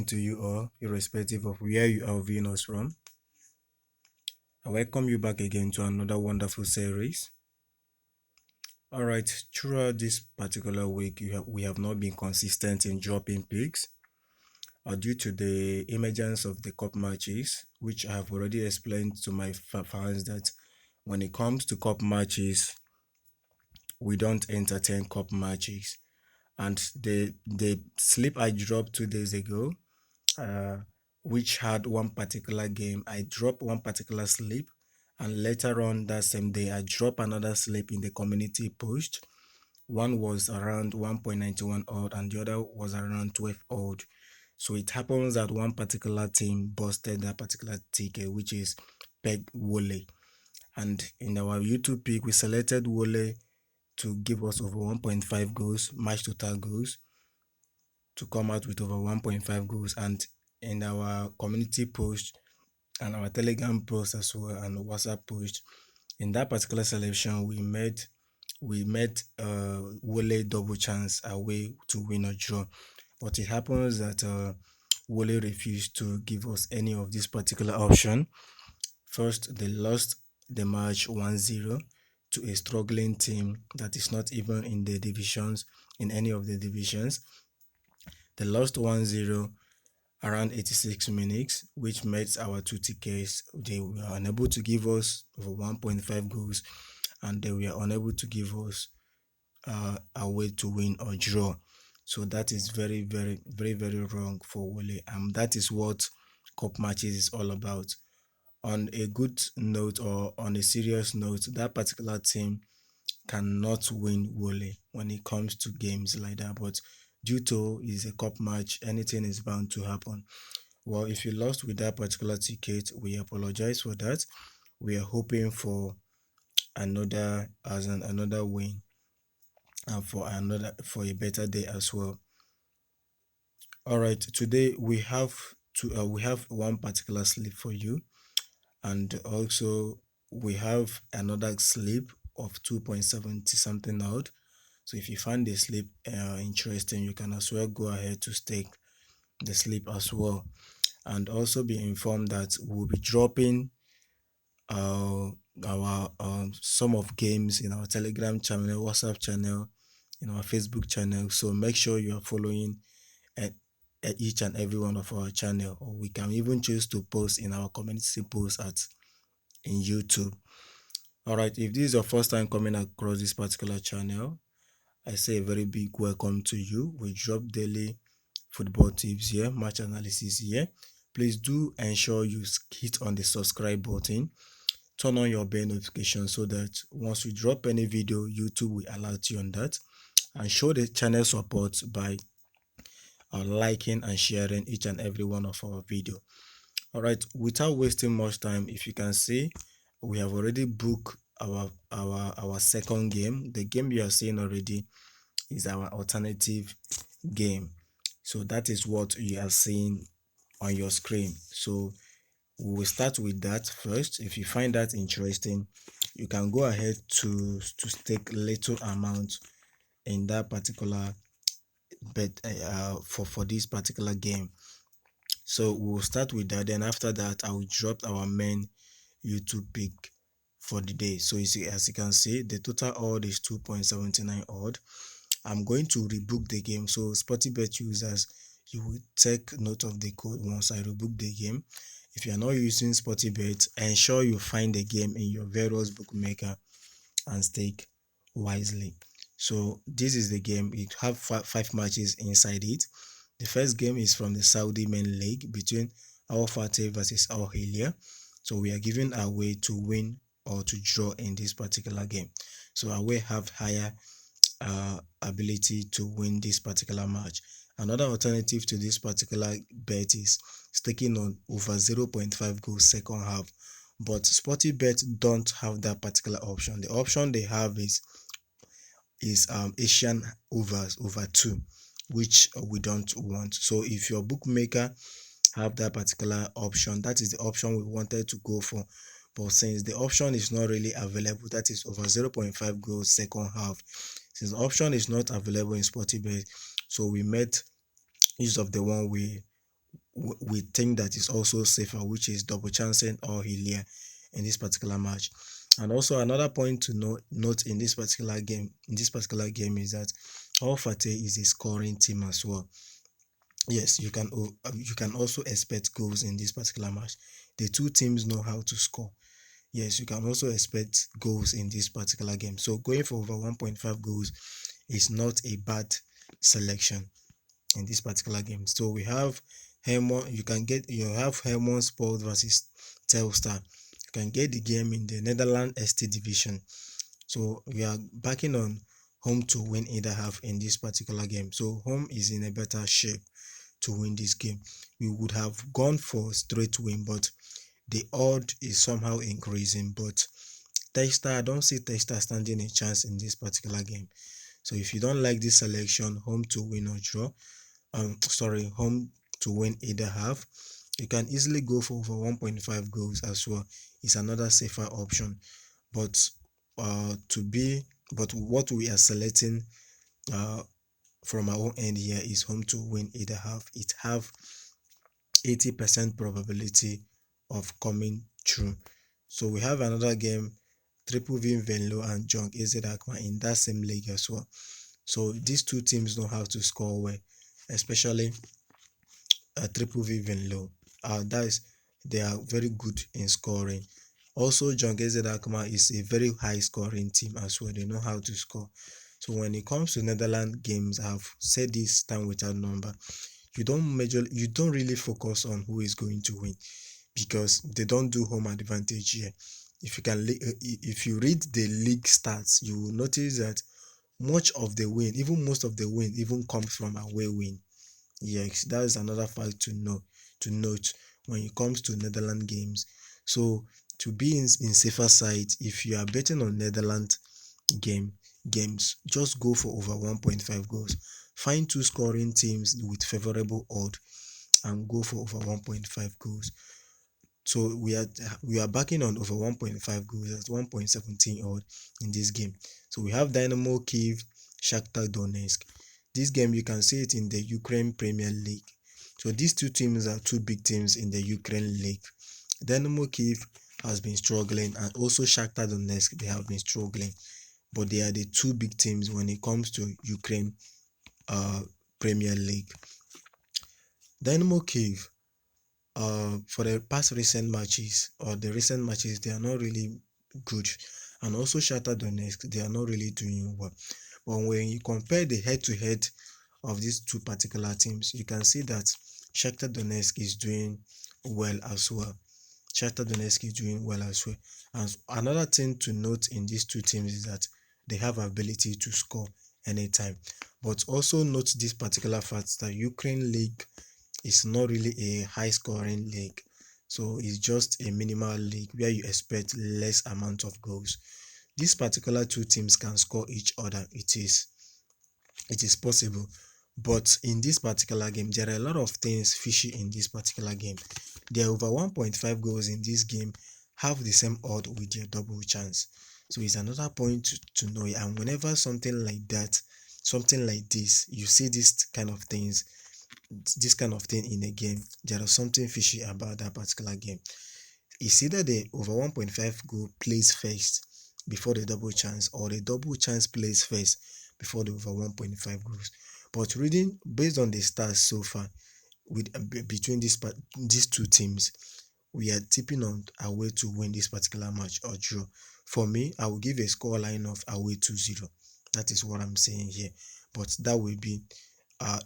evening to you all, irrespective of where you are viewing us from. I welcome you back again to another wonderful series. All right, throughout this particular week, we have not been consistent in dropping picks due to the emergence of the cup matches, which I have already explained to my fans that when it comes to cup matches, we don't entertain cup matches. And the slip I dropped 2 days ago, uh, which had one particular game, I dropped one particular slip, and later on that same day, I dropped another slip in the community post. One was around 1.91 odd, and the other was around 12 odd. So it happens that one particular team busted that particular ticket, which is Peg Wole. And in our YouTube pick, we selected Wole to give us over 1.5 goals, match total goals, to come out with over 1.5 goals. And in our community post and our Telegram post as well and WhatsApp post, in that particular selection, we made Wole double chance away to win or draw. But it happens that Wole refused to give us any of this particular option. First, they lost the match 1-0 to a struggling team that is not even in the divisions, in any of the divisions. They lost 1-0 around 86 minutes, which made our two tickets. They were unable to give us over 1.5 goals, and they were unable to give us a way to win or draw. So that is very, very, very, very wrong for Wole. That is what cup matches is all about. On a good note or on a serious note, that particular team cannot win Wole when it comes to games like that. But due to it's a cup match, anything is bound to happen. Well, if you lost with that particular ticket, we apologize for that. We are hoping for another win and for a better day as well. All right, today we have one particular slip for you, and also we have another slip of 2.70 something out. So if you find the slip interesting, you can as well go ahead to stake the slip as well. And also be informed that we'll be dropping our some of games in our Telegram channel, WhatsApp channel, in our Facebook channel. So make sure you are following at each and every one of our channel, or we can even choose to post in our community post in YouTube. All right, if this is your first time coming across this particular channel, I say a very big welcome to you. We drop daily football tips here, match analysis here. Please do ensure you hit on the subscribe button, turn on your bell notification so that once we drop any video, YouTube will alert you on that, and show the channel support by liking and sharing each and every one of our video. All right, without wasting much time, if you can see, we have already booked our second game. The game you are seeing already is our alternative game. So that is what you are seeing on your screen. So we will start with that first. If you find that interesting, you can go ahead to stake little amount in that particular bet for this particular game. So we'll start with that. Then after that, I will drop our main YouTube pick for the day. So as you can see, the total odd is 2.79 odd. I'm going to rebook the game. So SportyBet users, you will take note of the code once I rebook the game. If you are not using SportyBet, ensure you find the game in your various bookmaker and stake wisely. So this is the game. It have five matches inside it. The first game is from the Saudi main league between Al Fateh versus Al Hilya. So we are giving away to win or to draw in this particular game. So away have higher ability to win this particular match. Another alternative to this particular bet is staking on over 0.5 goals second half, but SportyBet don't have that particular option. The option they have is Asian overs over 2, which we don't want. So if your bookmaker have that particular option, that is the option we wanted to go for. But since the option is not really available, that is over 0.5 goals second half, since the option is not available in SportyBet, so we made use of the one we think that is also safer, which is double chancing or Hillier in this particular match. And also another point to note in this particular game is that Al Fateh is a scoring team as well. Yes, you can also expect goals in this particular match. The two teams know how to score. Yes, you can also expect goals in this particular game. So going for over 1.5 goals is not a bad selection in this particular game. So we have you have Helmond Sport versus Telstar. You can get the game in the Netherlands ST division. So we are backing on home to win either half in this particular game. So home is in a better shape to win this game. We would have gone for straight win, but the odd is somehow increasing. But Telstar, I don't see Telstar standing a chance in this particular game. So if you don't like this selection, home to win or draw, home to win either half, you can easily go for over 1.5 goals as well. It's another safer option. But what we are selecting uh from our own end here is home to win either half. It have 80% probability of coming true. So we have another game, Triple V Venlo and Jong AZ Akma in that same league as well. So these two teams know how to score well, especially Triple V Venlo. That is, they are very good in scoring. Also, Jong AZ Akma is a very high scoring team as well. They know how to score. So when it comes to Netherlands games, I've said this time without number. You don't really focus on who is going to win because they don't do home advantage here. If you read the league stats, you will notice that most of the win even comes from away win. Yes, that is another fact to note when it comes to Netherlands games. So to be in safer side, if you are betting on Netherlands games, just go for over 1.5 goals. Find two scoring teams with favorable odd and go for over 1.5 goals. So we are backing on over 1.5 goals at 1.17 odd in this game. So we have Dynamo Kiev, Shakhtar Donetsk. This game you can see it in the Ukraine Premier League. So these two teams are two big teams in the Ukraine League. Dynamo Kiev has been struggling, and also Shakhtar Donetsk, they have been struggling, but they are the two big teams when it comes to Ukraine Premier League. Dynamo Kiev, for the past recent matches or the recent matches, they are not really good, and also Shakhtar Donetsk, they are not really doing well. But when you compare the head-to-head of these two particular teams, you can see that Shakhtar Donetsk is doing well as well. Shakhtar Donetsk is doing well as well. And another thing to note in these two teams is that they have ability to score anytime. But also note this particular fact that Ukraine League is not really a high scoring league. So it's just a minimal league where you expect less amount of goals. These particular two teams can score each other. It is possible. But in this particular game, there are a lot of things fishy in this particular game. There are over 1.5 goals in this game have the same odd with their double chance. So it's another point to know. And whenever something like that, something like this, you see this kind of thing in a game, there is something fishy about that particular game. It's either the over 1.5 goal plays first before the double chance, or the double chance plays first before the over 1.5 goals. But reading based on the stats so far, with between these two teams, we are tipping on away to win this particular match or draw. For me, I will give a score line of away 2-0. That is what I'm saying here. But that will be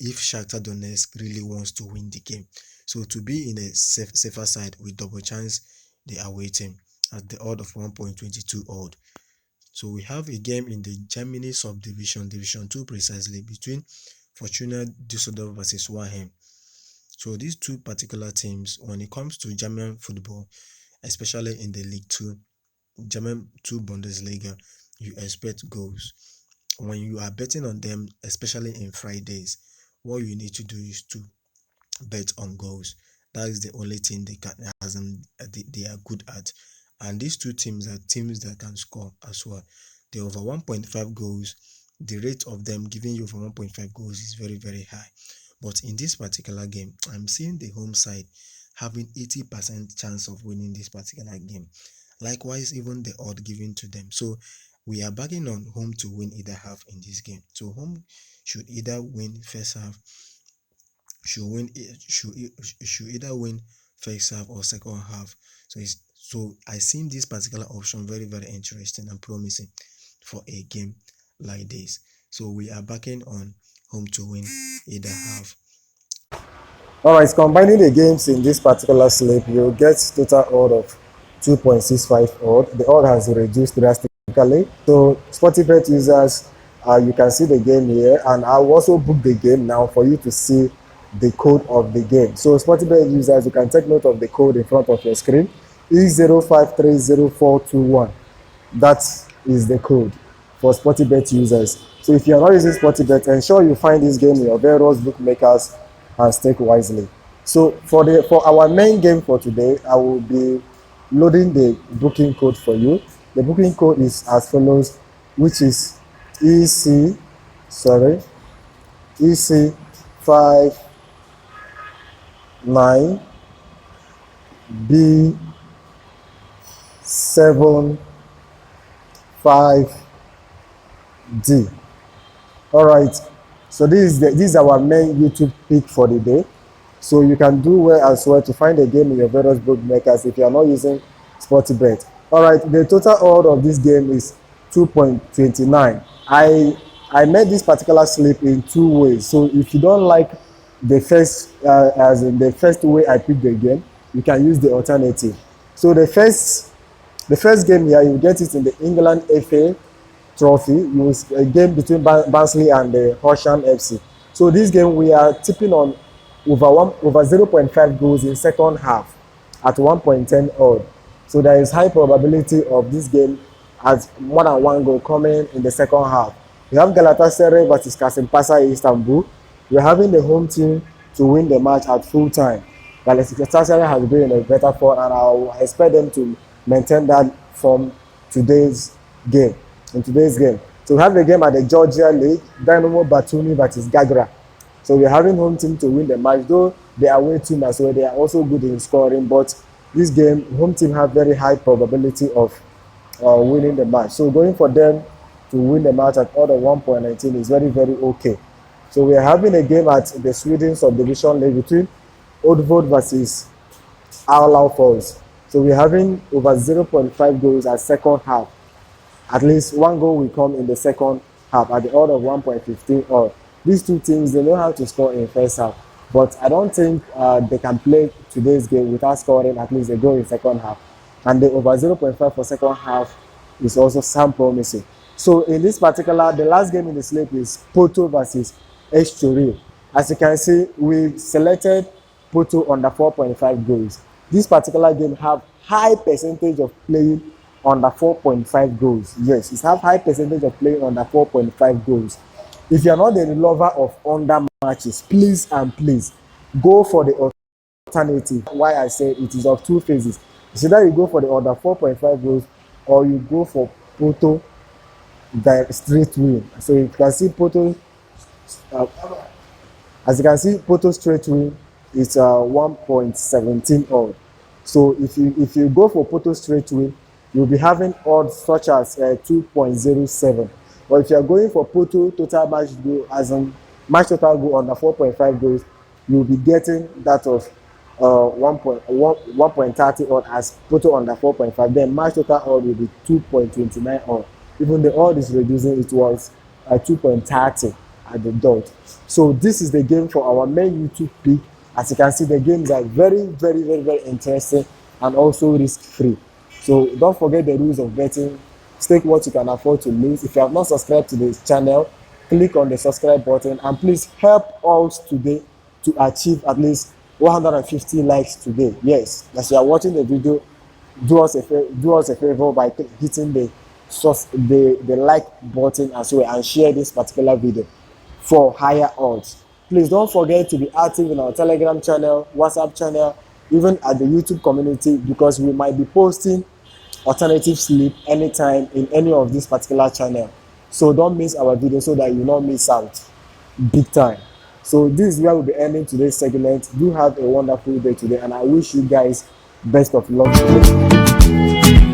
if Shakhtar Donetsk really wants to win the game. So to be in a safer side with double chance, they are waiting at the odd of 1.22 odd. So we have a game in the Germany subdivision, Division 2 precisely, between Fortuna Düsseldorf versus Wahem. So these two particular teams, when it comes to German football, especially in the League 2, German 2 Bundesliga, you expect goals. When you are betting on them, especially in Fridays, what you need to do is to bet on goals. That is the only thing they are good at. And these two teams are teams that can score as well. They over 1.5 goals. The rate of them giving you over 1.5 goals is very, very high. But in this particular game, I'm seeing the home side having 80% chance of winning this particular game. Likewise, even the odd given to them. So we are backing on home to win either half in this game. So home should either win first half, should either win first half or second half. So I seen this particular option very very interesting and promising for a game like this. So we are backing on home to win either half. All right, combining the games in this particular slip, you get total odd of 2.65 odd. The odd has reduced drastically. So, Sportybet users, you can see the game here, and I'll also book the game now for you to see the code of the game. So, Sportybet users, you can take note of the code in front of your screen: E05300421. That is the code for Sportybet users. So if you're not using Sportybet, ensure you find this game in your various bookmakers and stake wisely. So for our main game for today, I will be loading the booking code for you. The booking code is as follows, which is EC, sorry, EC59B75D. All right, so this is our main YouTube pick for the day. So you can do well as well to find a game in your various bookmakers if you are not using Sportybet. All right, the total odd of this game is 2.29. I made this particular slip in two ways. So if you don't like the first, as in the first way I picked the game, you can use the alternative. So the first game here, you get it in the England FA Trophy. A game between Barnsley and the Horsham FC. So this game we are tipping on over 0.5 goals in second half at 1.10 odd. So there is high probability of this game as more than one goal coming in the second half. We have Galatasaray versus Kasımpaşa Istanbul. We're having the home team to win the match at full time. Galatasaray has been in a better form, and I expect them to maintain that from today's game. So we have the game at the Georgia League, Dynamo Batumi versus Gagra. So we're having home team to win the match, though the away team as well, they are also good in scoring, but this game, home team have very high probability of winning the match. So going for them to win the match at order 1.19 is very, very okay. So we are having a game at the Sweden Subdivision League between Oddvod versus Arlau Falls. So we're having over 0.5 goals at second half. At least one goal will come in the second half at the order of 1.15 or these two teams, they know how to score in first half, but I don't think they can play today's game without scoring at least a goal in second half. And the over 0.5 for second half is also some promising. So in this particular, the last game in the slate is Porto versus Estoril. As you can see, we selected Porto under 4.5 goals. This particular game have high percentage of playing under 4.5 goals. Yes, it have high percentage of playing under 4.5 goals. If you are not a lover of under matches, please and please go for the alternative. Why I say it is of two phases. It's either you go for the under 4.5 goals or you go for Porto straight win. So you can see Porto, as you can see, Porto straight win is 1.17 odd. So if you go for Porto straight win, you'll be having odds such as 2.07. But if you are going for Porto total match goal, as in match total goal under 4.5 goals, you'll be getting that of 1.30 odd as Porto under 4.5. Then match total odd will be 2.29 odd. Even the odd is reducing, it was 2.30 at the dot. So this is the game for our main YouTube pick. As you can see, the games are very, very, very, very interesting and also risk-free. So don't forget the rules of betting. Stake what you can afford to lose. If you have not subscribed to this channel, click on the subscribe button and please help us today to achieve at least 150 likes today. Yes, as you are watching the video, do us a favor by hitting the like button as well and share this particular video for higher odds. Please don't forget to be active in our Telegram channel, WhatsApp channel, even at the YouTube community, because we might be posting alternative sleep anytime in any of this particular channel. So don't miss our video so that you not miss out big time. So this is where we'll be ending today's segment. Do have a wonderful day today, and I wish you guys best of luck today.